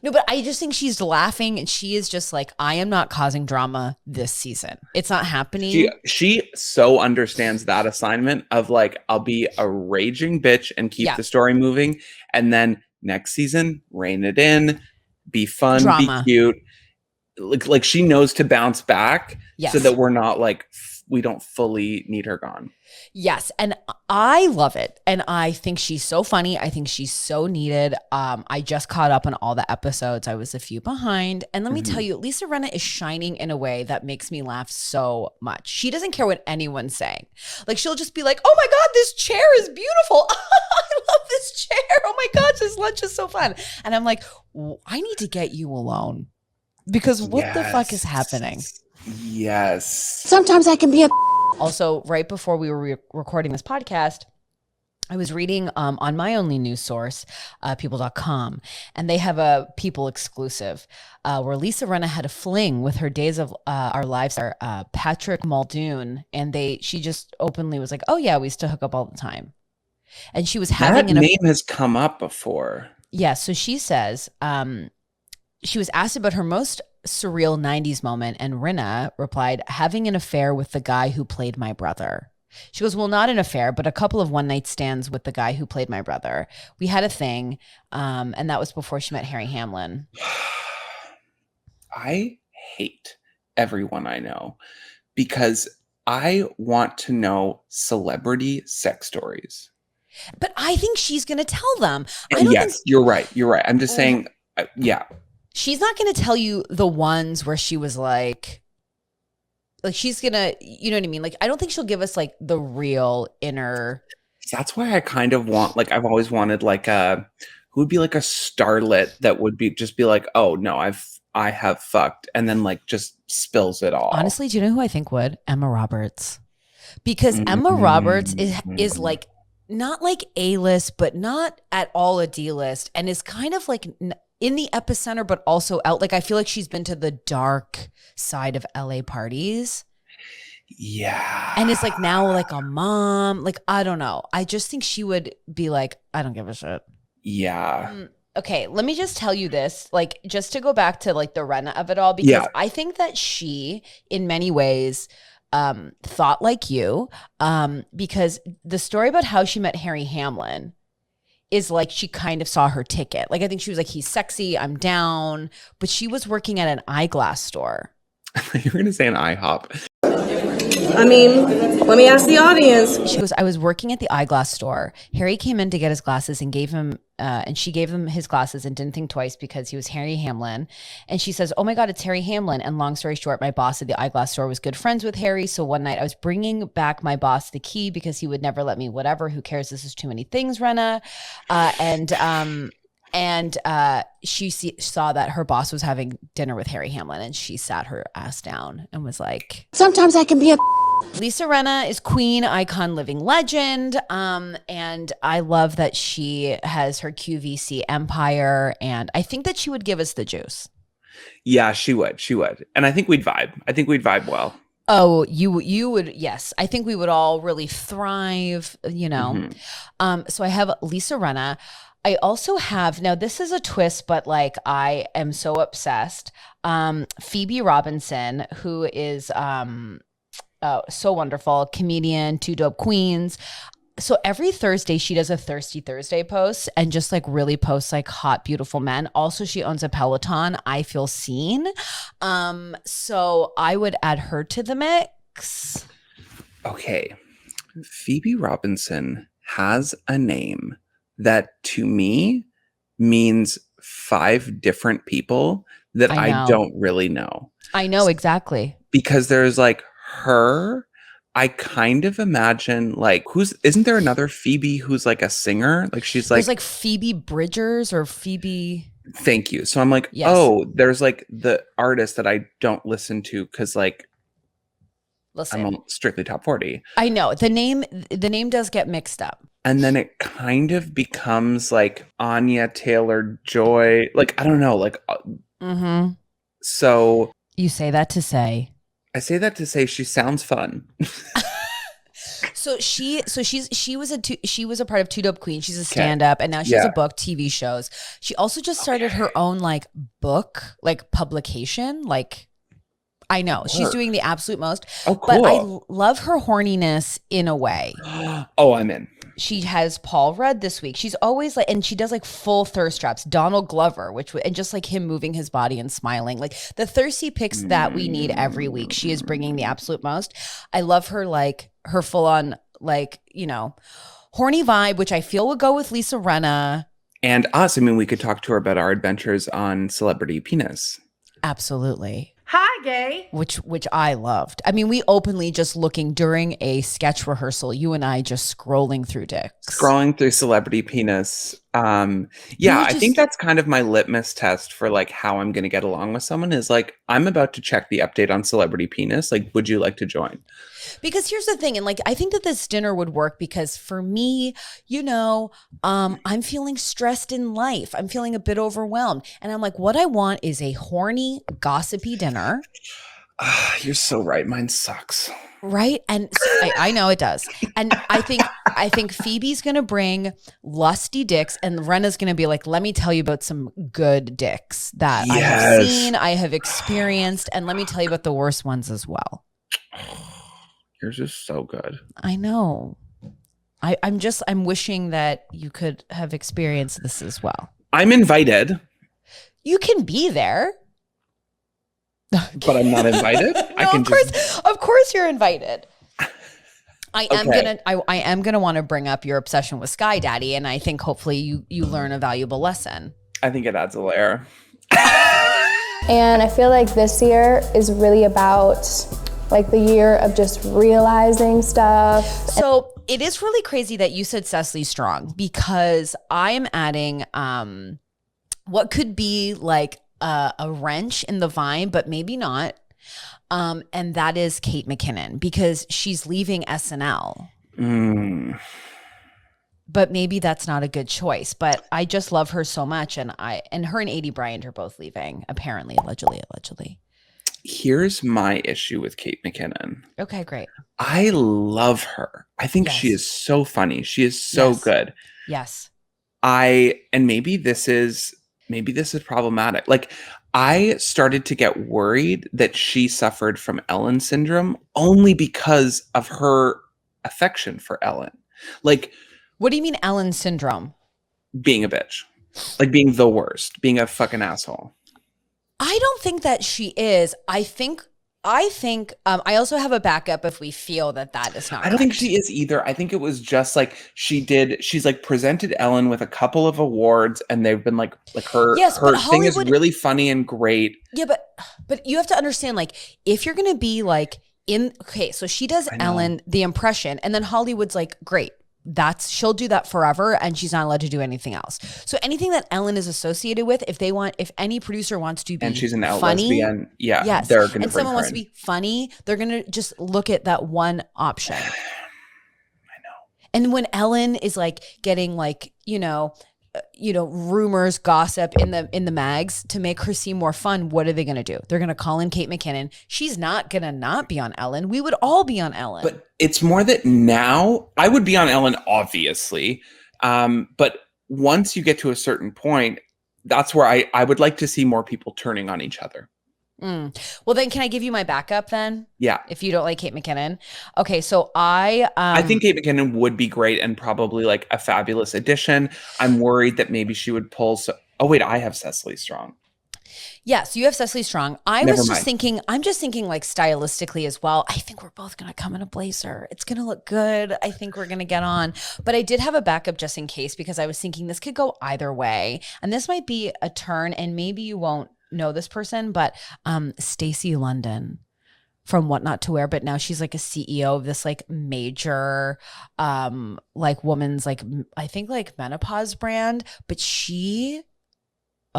no, but I just think she's laughing, and she is just like, I am not causing drama this season. It's not happening. She so understands that assignment of like, I'll be a raging bitch and keep the story moving, and then next season, rein it in, be fun, drama. Be cute. Like she knows to bounce back so that we're not like, we don't fully need her gone. Yes. And I love it. And I think she's so funny. I think she's so needed. I just caught up on all the episodes. I was a few behind. And let me tell you, Lisa Rinna is shining in a way that makes me laugh so much. She doesn't care what anyone's saying. Like, she'll just be like, oh my God, this chair is beautiful. I love this chair. Oh my gosh, this lunch is so fun. And I'm like, I need to get you alone. Because what the fuck is happening? Yes. Sometimes I can be a... Also, right before we were recording this podcast, I was reading on my only news source, people.com, and they have a People exclusive where Lisa Rinna had a fling with her Days of Our Lives star, Patrick Muldoon, and she just openly was like, oh yeah, we still hook up all the time. And she was having... That name has come up before. Yeah, so she says... she was asked about her most surreal 90s moment, and Rinna replied, having an affair with the guy who played my brother. She goes, well, not an affair, but a couple of one-night stands with the guy who played my brother. We had a thing, and that was before she met Harry Hamlin. I hate everyone I know because I want to know celebrity sex stories. But I think she's going to tell them. You're right. You're right. I'm just saying, yeah. She's not going to tell you the ones where she was like she's going to, you know what I mean? Like, I don't think she'll give us like the real inner. That's why I kind of want, like, I've always wanted like who would be like a starlet that would just be like, oh no, I have fucked. And then like just spills it all. Honestly, do you know who I think would? Emma Roberts. Because Emma Roberts is like, not like A-list, but not at all a D-list, and is kind of like in the epicenter, but also out. Like, I feel like she's been to the dark side of LA parties. Yeah. And it's like now like a mom. Like, I don't know. I just think she would be like, I don't give a shit. Yeah. Okay, let me just tell you this, like, just to go back to like the Rinna of it all, because I think that she, in many ways, thought like you, because the story about how she met Harry Hamlin is like she kind of saw her ticket. Like, I think she was like, he's sexy, I'm down. But she was working at an eyeglass store. You're going to say an IHOP. I mean, let me ask the audience. She goes, I was working at the eyeglass store. Harry came in to get his glasses and gave him, and she gave him his glasses and didn't think twice because he was Harry Hamlin. And she says, oh my God, it's Harry Hamlin. And long story short, my boss at the eyeglass store was good friends with Harry. So one night I was bringing back my boss the key because he would never let me, whatever, who cares? This is too many things, Rinna. And she saw that her boss was having dinner with Harry Hamlin, and she sat her ass down and was like, sometimes I can be a... Lisa Rinna is queen, icon, living legend. And I love that she has her QVC empire. And I think that she would give us the juice. Yeah, she would. She would. And I think we'd vibe. I think we'd vibe well. Oh, you would. Yes. I think we would all really thrive, you know. So I have Lisa Rinna. I also have, now this is a twist, but like I am so obsessed. Phoebe Robinson, who is so wonderful, comedian, Two Dope Queens. So every Thursday she does a Thirsty Thursday post and just like really posts like hot, beautiful men. Also, she owns a Peloton. I feel seen. So I would add her to the mix. Okay. Phoebe Robinson has a name that to me means 5 different people that I don't really know. I know, exactly. Because there's like her, I kind of imagine like isn't there another Phoebe who's like a singer? Like she's like, there's like Phoebe Bridgers or Phoebe. Thank you. So I'm like, Yes. oh, there's like the artist that I don't listen to because like Listen, I'm strictly top 40. I know the name does get mixed up. And then it kind of becomes like Anya Taylor-Joy. Like, I don't know. Like, so. You say that to say. I say that to say she sounds fun. So she was a part of Two Dope Queen. She's a stand-up, and now she has a book, TV shows. She also just started her own like book, like publication. Like, I know she's doing the absolute most. Oh, cool. But I love her horniness in a way. Oh, I'm in. She has Paul Rudd this week. She's always like, and she does like full thirst traps. Donald Glover, and just like him moving his body and smiling, like the thirsty pics that we need every week. She is bringing the absolute most. I love her, like her full on, like, you know, horny vibe, which I feel would go with Lisa Rinna. And us. I mean, we could talk to her about our adventures on Celebrity Penis. Absolutely. Hi, gay. Which I loved. I mean, we openly just looking during a sketch rehearsal, you and I just scrolling through dicks. Scrolling through Celebrity Penis. I think that's kind of my litmus test for like how I'm going to get along with someone is like, I'm about to check the update on Celebrity Penis. Like, would you like to join? Because here's the thing, and like I think that this dinner would work because for me, you know, I'm feeling stressed in life. I'm feeling a bit overwhelmed. And I'm like, what I want is a horny, gossipy dinner. You're so right. Mine sucks. Right? And so I know it does. And I think Phoebe's gonna bring lusty dicks and Renna's gonna be like, let me tell you about some good dicks that I have seen, I have experienced, and let me tell you about the worst ones as well. Yours is so good. I know. I'm wishing that you could have experienced this as well. I'm invited. You can be there. But I'm not invited? No, of course you're invited. I am gonna want to bring up your obsession with Sky Daddy, and I think hopefully you learn a valuable lesson. I think it adds a layer. And I feel like this year is really about like the year of just realizing stuff. So it is really crazy that you said Cecily Strong, because I am adding what could be like a wrench in the vine, but maybe not. And that is Kate McKinnon, because she's leaving SNL. But maybe that's not a good choice. But I just love her so much, and her and Adie Bryant are both leaving, apparently, allegedly. Here's my issue with Kate McKinnon. Okay, great. I love her. I think she is so funny. She is so good. Yes. And maybe this is problematic. Like, I started to get worried that she suffered from Ellen syndrome only because of her affection for Ellen. Like, what do you mean Ellen syndrome? Being a bitch. Like being the worst, being a fucking asshole. I don't think that she is. I think I also have a backup if we feel that is not. I don't think she is either. I think it was just like she's like presented Ellen with a couple of awards, and they've been like her thing is really funny and great. Yeah, but you have to understand, like, if you're gonna be like so she does Ellen the impression, and then Hollywood's like, great. She'll do that forever, and she's not allowed to do anything else. So anything that Ellen is associated with, if any producer wants to be, and she's an out funny, lesbian, they're gonna. And someone wants to be funny, they're gonna just look at that one option. I know. And when Ellen is like getting like rumors, gossip in the mags to make her seem more fun, what are they going to do? They're going to call in Kate McKinnon. She's not going to not be on Ellen. We would all be on Ellen. But it's more that now I would be on Ellen, obviously. But once you get to a certain point, that's where I would like to see more people turning on each other. Well, then can I give you my backup then? Yeah. If you don't like Kate McKinnon. Okay, so I think Kate McKinnon would be great and probably like a fabulous addition. I'm worried that maybe she would pull. Oh wait, I have Cecily Strong. Yeah, so you have Cecily Strong. I'm just thinking like stylistically as well. I think we're both going to come in a blazer. It's going to look good. I think we're going to get on. But I did have a backup just in case, because I was thinking this could go either way. And this might be a turn, and maybe you won't know this person, but Stacey London from What Not to Wear, but now she's like a CEO of this like major like woman's like I think like menopause brand, but she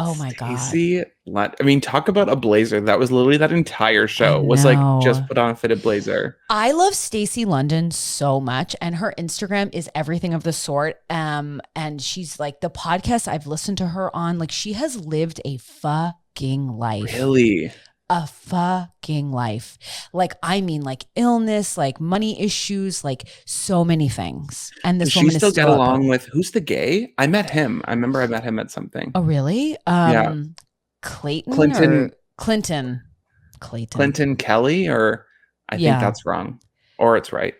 Oh my God. Stacey, I mean, talk about a blazer. That was literally that entire show was like just put on a fitted blazer. I love Stacey London so much, and her Instagram is everything of the sort. And she's like, the podcast I've listened to her on, like she has lived a fucking life. Really? A fucking life. Like, I mean, like illness, like money issues, like so many things. And this woman she still is get along with who's the gay? I met him. I remember I met him at something. Oh, really? Yeah. Clinton Kelly, or I think that's wrong, or it's right.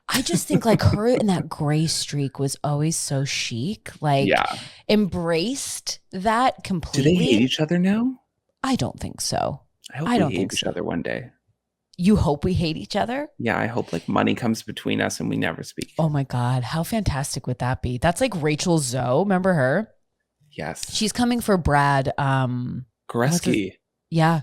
I just think like her in that gray streak was always so chic. Like, embraced that completely. Do they hate each other now? I don't think so. I hope we hate each other one day. You hope we hate each other? Yeah, I hope like money comes between us and we never speak. Oh my God, how fantastic would that be? That's like Rachel Zoe. Remember her? Yes. She's coming for Brad. Goreski. Yeah.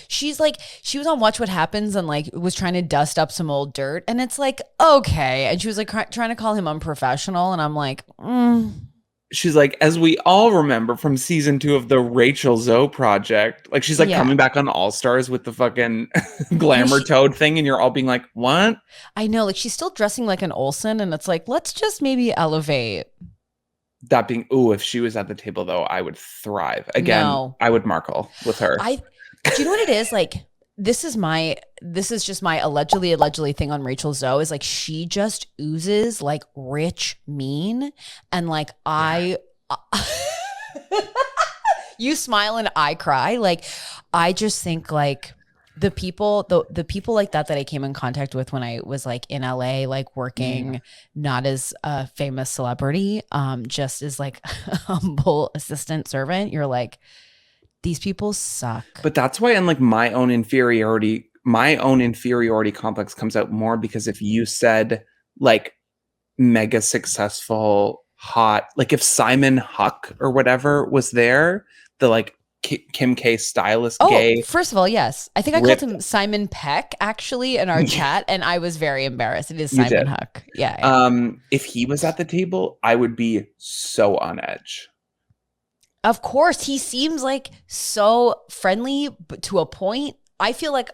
She's like, she was on Watch What Happens and like was trying to dust up some old dirt. And it's like, okay. And she was like trying to call him unprofessional. And I'm like, She's like, as we all remember from season 2 of the Rachel Zoe project, like she's like coming back on All Stars with the fucking glamour toad thing. And you're all being like, what? I know, like she's still dressing like an Olsen. And it's like, let's just maybe elevate. That being, if she was at the table though, I would thrive. Again, I would Markle with her. Do you know what it is? Like, this is just my allegedly thing on Rachel Zoe is like, she just oozes like rich mean. And like, you smile and I cry. Like, I just think like the people like that I came in contact with when I was like in LA, like working not as a famous celebrity, just as like a humble assistant servant. You're like, these people suck. But that's why in like my own inferiority complex comes out more, because if you said like mega successful, hot, like if Simon Huck or whatever was there, the like Kim K stylist gay. First of all, yes. I think I called him Simon Peck actually in our chat, and I was very embarrassed. It is Simon Huck. Yeah. If he was at the table, I would be so on edge. Of course, he seems like so friendly, but to a point. I feel like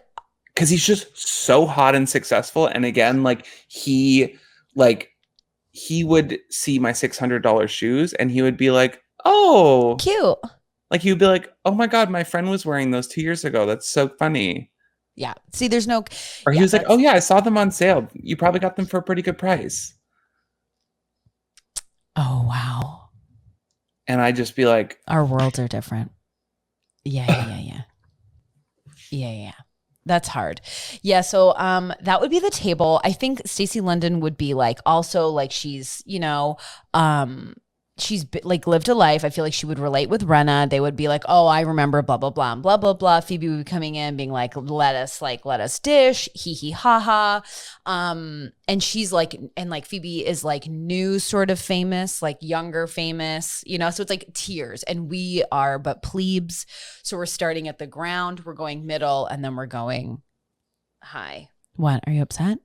because he's just so hot and successful, and again, like he would see my $600 shoes, and he would be like, "Oh, cute." Like he would be like, "Oh my God, my friend was wearing those 2 years ago. That's so funny." Yeah. See, there's no. Or he was like, "Oh yeah, I saw them on sale. You probably got them for a pretty good price." Oh wow. And I'd just be like, our worlds are different. Yeah. That's hard. Yeah. So that would be the table. I think Stacey London would be like, also like she's, she's like lived a life. I feel like she would relate with Rinna. They would be like, oh, I remember blah, blah, blah, and blah, blah, blah. Phoebe would be coming in being like, let us dish, hee hee ha ha. And she's like, and like Phoebe is like new sort of famous, like younger famous, so it's like tiers, and we are but plebes. So we're starting at the ground, we're going middle, and then we're going high. What? Are you upset?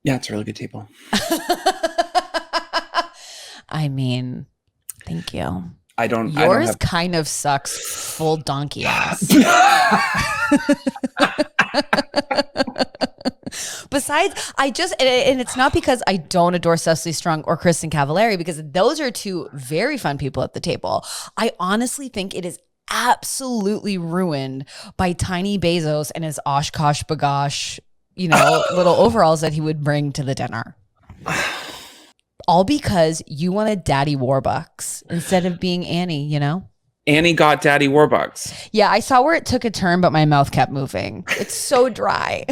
Yeah, it's a really good table. I mean, thank you. Yours kind of sucks full donkey ass. Besides, and it's not because I don't adore Cecily Strong or Kristen Cavallari, because those are two very fun people at the table. I honestly think it is absolutely ruined by Tiny Bezos and his Oshkosh bagosh, little overalls that he would bring to the dinner. All because you wanted Daddy Warbucks instead of being Annie, Annie got Daddy Warbucks. Yeah, I saw where it took a turn, but my mouth kept moving. It's so dry.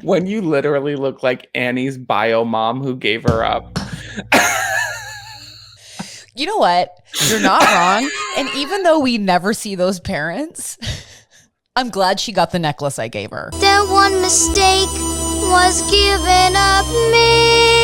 When you literally look like Annie's bio mom who gave her up. You know what? You're not wrong. And even though we never see those parents, I'm glad she got the necklace I gave her. That one mistake was giving up me.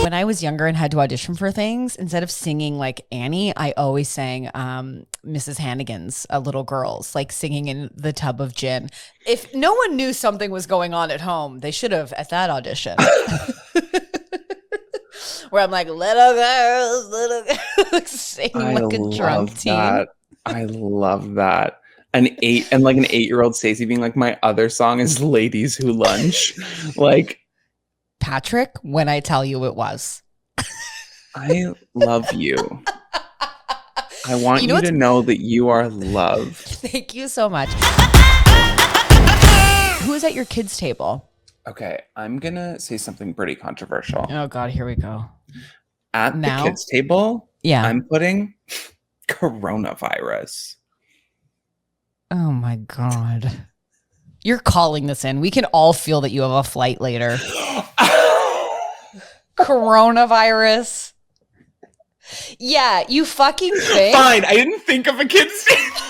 When I was younger and had to audition for things, instead of singing like Annie, I always sang Mrs. Hannigan's Little Girls, like singing in the tub of gin. If no one knew something was going on at home, they should have at that audition. where I'm like, little girls, singing like a drunk teen. I love that. An 8-year-old Stacey being like, my other song is Ladies Who Lunch. Like, Patrick, when I tell you it was. I love you. I want you to know that you are loved. Thank you so much. Who's at your kids' table? Okay, I'm going to say something pretty controversial. Oh, God, here we go. At the kids' table, yeah, I'm putting coronavirus. Oh, my God. You're calling this in. We can all feel that you have a flight later. Coronavirus. Yeah, you fucking think. Fine, I didn't think of a kid's table.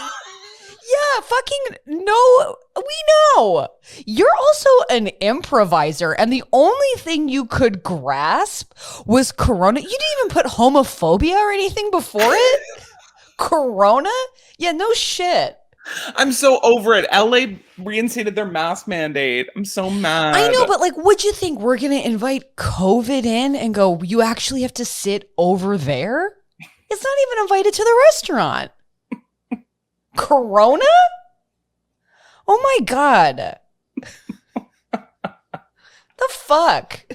Yeah, fucking no, we know. You're also an improviser, and the only thing you could grasp was corona. You didn't even put homophobia or anything before it? Corona? Yeah, no shit. I'm so over it. LA reinstated their mask mandate. I'm so mad. I know, but like, would you think we're going to invite COVID in and go, you actually have to sit over there? It's not even invited to the restaurant. Corona? Oh my God. The fuck?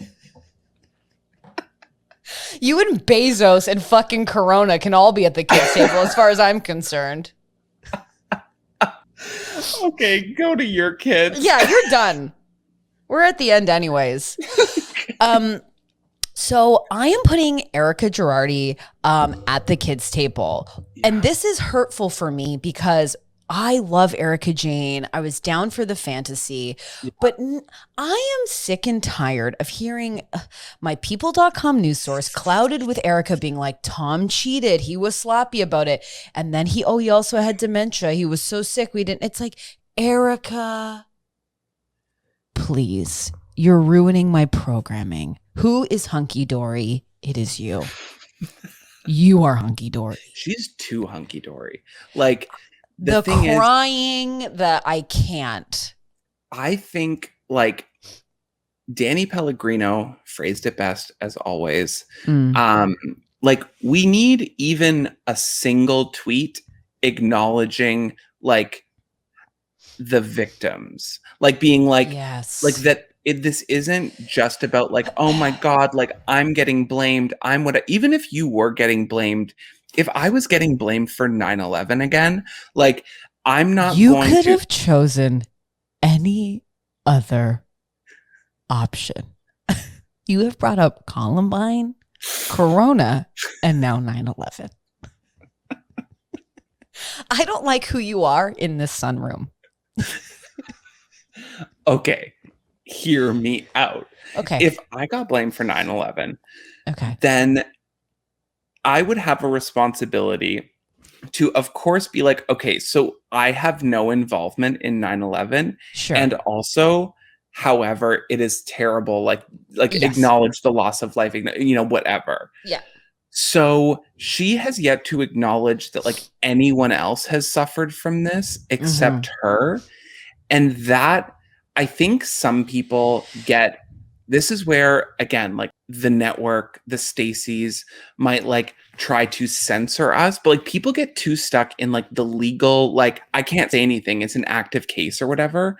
You and Bezos and fucking Corona can all be at the kids' table as far as I'm concerned. Okay, go to your kids. Yeah, you're done. We're at the end anyways. So I am putting Erica Girardi at the kids' table. Yeah. And this is hurtful for me because I love Erica Jane. I was down for the fantasy, but I am sick and tired of hearing my people.com news source clouded with Erica being like, Tom cheated. He was sloppy about it. And then he also had dementia. He was so sick. It's like, Erica, please, you're ruining my programming. Who is hunky dory? It is you. You are hunky dory. She's too hunky dory. Like, the crying, I can't. I think like Danny Pellegrino phrased it best as always. Like we need even a single tweet acknowledging like the victims, like being like, yes, like that. This isn't just about like, oh my God, like I'm getting blamed. Even if you were getting blamed, if I was getting blamed for 9/11 again, like I'm not you could have chosen any other option. You have brought up Columbine, Corona, and now 9/11. I don't like who you are in this sunroom. Okay. Hear me out. Okay. If I got blamed for 9/11, okay, then I would have a responsibility to, of course, be like, okay, so I have no involvement in 9/11. Sure. And also, however, it is terrible. Like yes. Acknowledge the loss of life, whatever. Yeah. So she has yet to acknowledge that like anyone else has suffered from this except her. And that, I think some people get, this is where, again, like the network, the Staceys might like try to censor us, but like people get too stuck in like the legal, like I can't say anything, it's an active case or whatever.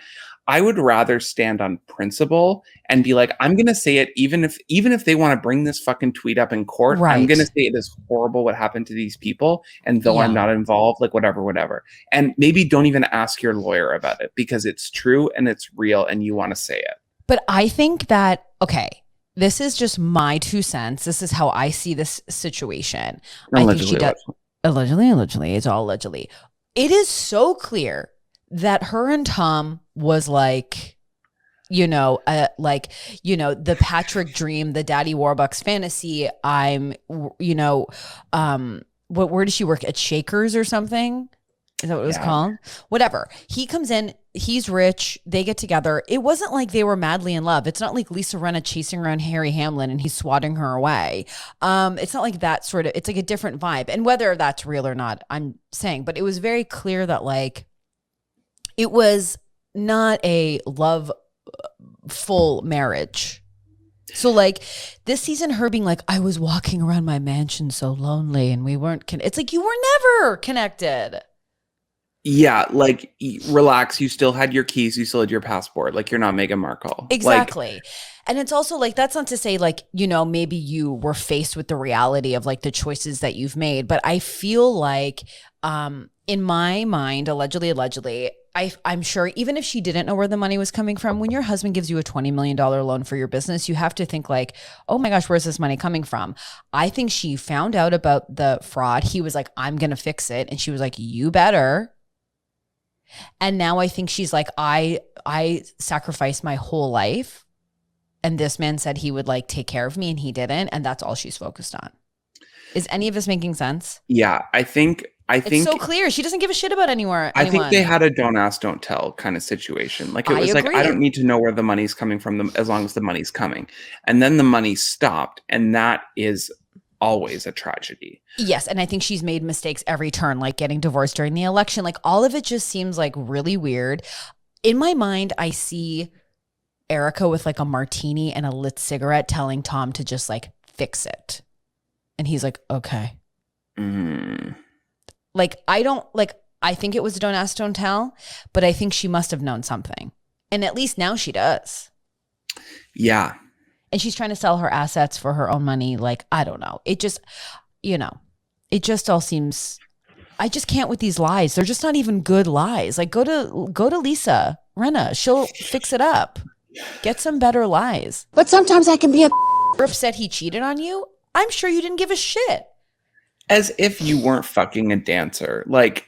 I would rather stand on principle and be like, I'm going to say it even if they want to bring this fucking tweet up in court, right. I'm going to say it is horrible what happened to these people. And though I'm not involved, like whatever. And maybe don't even ask your lawyer about it because it's true and it's real and you want to say it. But I think that, okay, this is just my 2 cents. This is how I see this situation. Allegedly, I think she does. Allegedly. It's all allegedly. It is so clear that her and Tom was like, the Patrick dream, the Daddy Warbucks fantasy. Where does she work? At Shakers or something? Is that what it was called? Whatever. He comes in, he's rich, they get together. It wasn't like they were madly in love. It's not like Lisa Rinna chasing around Harry Hamlin and he's swatting her away. It's not like that sort of, it's like a different vibe. And whether that's real or not, I'm saying, but it was very clear that like, it was not a love full marriage. So like this season, her being like, I was walking around my mansion so lonely and we weren't, it's like you were never connected. Yeah, like relax. You still had your keys. You still had your passport. Like you're not Meghan Markle. Exactly. Like, and it's also like, that's not to say like, you know, maybe you were faced with the reality of like the choices that you've made. But I feel like in my mind, allegedly, I'm sure even if she didn't know where the money was coming from, when your husband gives you a $20 million loan for your business, you have to think like, oh my gosh, where's this money coming from? I think she found out about the fraud. He was like, I'm going to fix it. And she was like, you better. And now I think she's like, I sacrificed my whole life. And this man said he would like take care of me and he didn't. And that's all she's focused on. Is any of this making sense? yeah, I think it's so clear. She doesn't give a shit about anyone. I think they had a don't ask, don't tell kind of situation. Like it was like, I don't need to know where the money's coming from them as long as the money's coming. And then the money stopped. And that is always a tragedy. Yes. And I think she's made mistakes every turn, like getting divorced during the election. Like all of it just seems like really weird. In my mind, I see Erica with like a martini and a lit cigarette telling Tom to just like fix it. And he's like, okay. Like, I think it was a don't ask, don't tell, but I think she must have known something. And at least now she does. Yeah. And she's trying to sell her assets for her own money. Like, I don't know. It just, you know, it just all seems, I just can't with these lies. They're just not even good lies. Like go to Lisa Rinna. She'll fix it up. Get some better lies. But sometimes I can be You're upset he cheated on you? I'm sure you didn't give a shit. As if you weren't fucking a dancer. Like,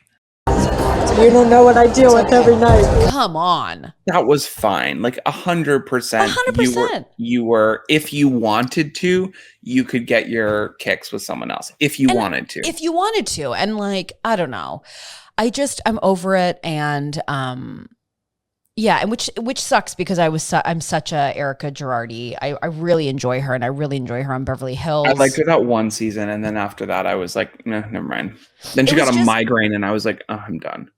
You don't know what I deal with every night. Come on. that was fine. Like 100%. 100%. You were, if you wanted to, you could get your kicks with someone else if you wanted to. If you wanted to. And like, I don't know. I'm over it. And yeah, and which sucks because I'm such a Erica Girardi. I really enjoy her, and I really enjoy her on Beverly Hills. I liked her that one season, and then after that, I was like, nah, never mind. Then she got a migraine, and I was like, oh, I'm done.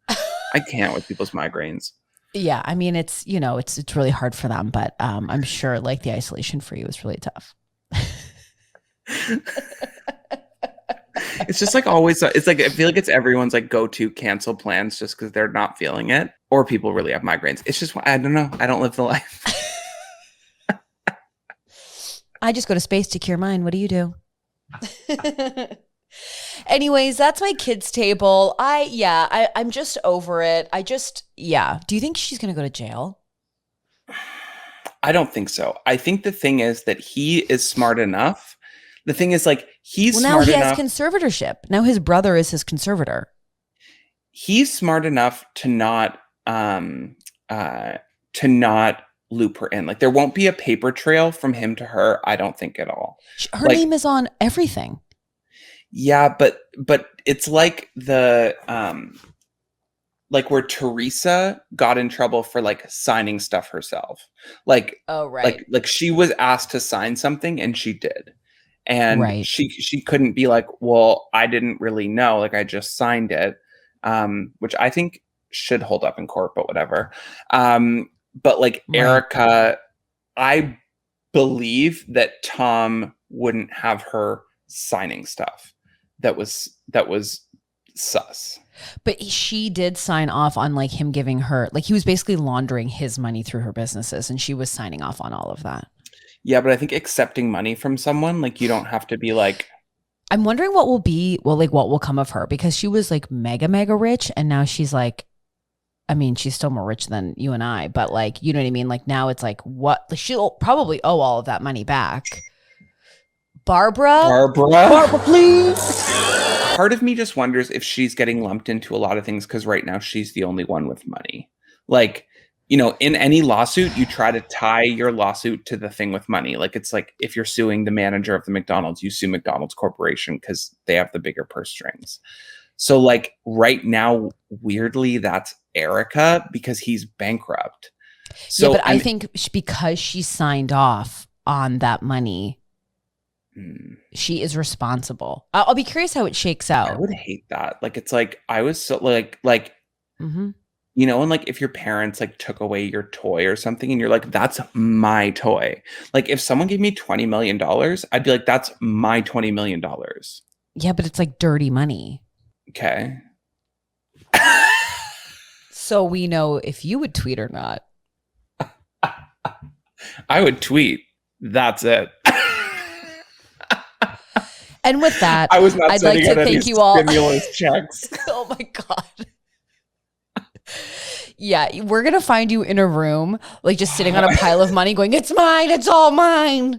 I can't with people's migraines. Yeah, I mean, it's it's really hard for them, but I'm sure like the isolation for you is really tough. It's just like always. It's like I feel like it's everyone's like go-to cancel plans just because they're not feeling it, or people really have migraines. It's just I don't know. I don't live the life. I just go to space to cure mine. What do you do? Anyways, that's my kids' table. I'm just over it. Do you think she's gonna go to jail? I don't think so. I think the thing is that he is smart enough. The thing is, like, he's smart enough. Now he has conservatorship. Now his brother is his conservator. He's smart enough to not loop her in. Like, there won't be a paper trail from him to her. I don't think at all. Her name is on everything. Yeah, but it's like the like where Teresa got in trouble for like signing stuff herself. Like, oh right, like she was asked to sign something and she did. And she couldn't be like, well, I didn't really know. Like, I just signed it, which I think should hold up in court, but whatever. But like Erica, I believe that Tom wouldn't have her signing stuff that was sus. But she did sign off on like him giving her, like he was basically laundering his money through her businesses, and she was signing off on all of that. Yeah, but I think accepting money from someone, like, you don't have to be like. I'm wondering what will come of her, because she was like mega, mega rich. And now she's like, I mean, she's still more rich than you and I, but like, you know what I mean? Like now it's like, what? Like, she'll probably owe all of that money back. Barbara, please. Part of me just wonders if she's getting lumped into a lot of things because right now she's the only one with money. Like, you know, in any lawsuit, you try to tie your lawsuit to the thing with money. Like, it's like if you're suing the manager of the McDonald's, you sue McDonald's Corporation because they have the bigger purse strings. So like right now, weirdly, that's Erica because he's bankrupt. So, yeah, but I think because she signed off on that money, she is responsible. I'll be curious how it shakes out. I would hate that. Like, it's like I was so like You know, and like if your parents like took away your toy or something and you're like, that's my toy. Like if someone gave me $20 million, I'd be like, that's my $20 million. Yeah, but it's like dirty money. Okay. So we know if you would tweet or not. I would tweet. That's it. And with that, I was not I'd like to thank you all. Stimulus checks. Oh my God. Yeah, we're going to find you in a room, like just sitting on a pile of money going, it's mine, it's all mine.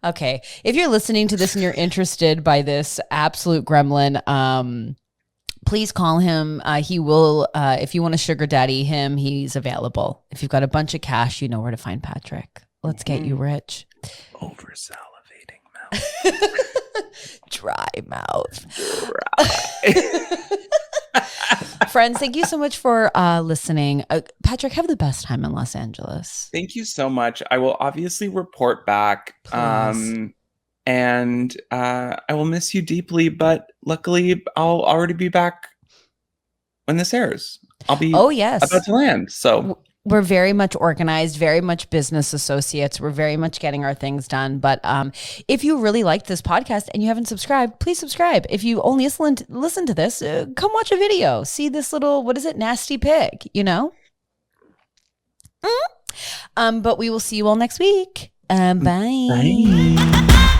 Okay. If you're listening to this and you're interested by this absolute gremlin, please call him. He will, if you want to sugar daddy him, he's available. If you've got a bunch of cash, you know where to find Patrick. Let's get you rich. Over salivating mouth. Dry mouth. Dry. Friends, thank you so much for listening. Patrick, have the best time in Los Angeles. Thank you so much. I will obviously report back. And I will miss you deeply, but luckily I'll already be back when this airs. I'll be about to land. So we're very much organized, very much business associates. We're very much getting our things done. But if you really liked this podcast and you haven't subscribed, please subscribe. If you only listen to this, come watch a video. See this little, what is it, nasty pig, you know? But we will see you all next week. Bye. Bye.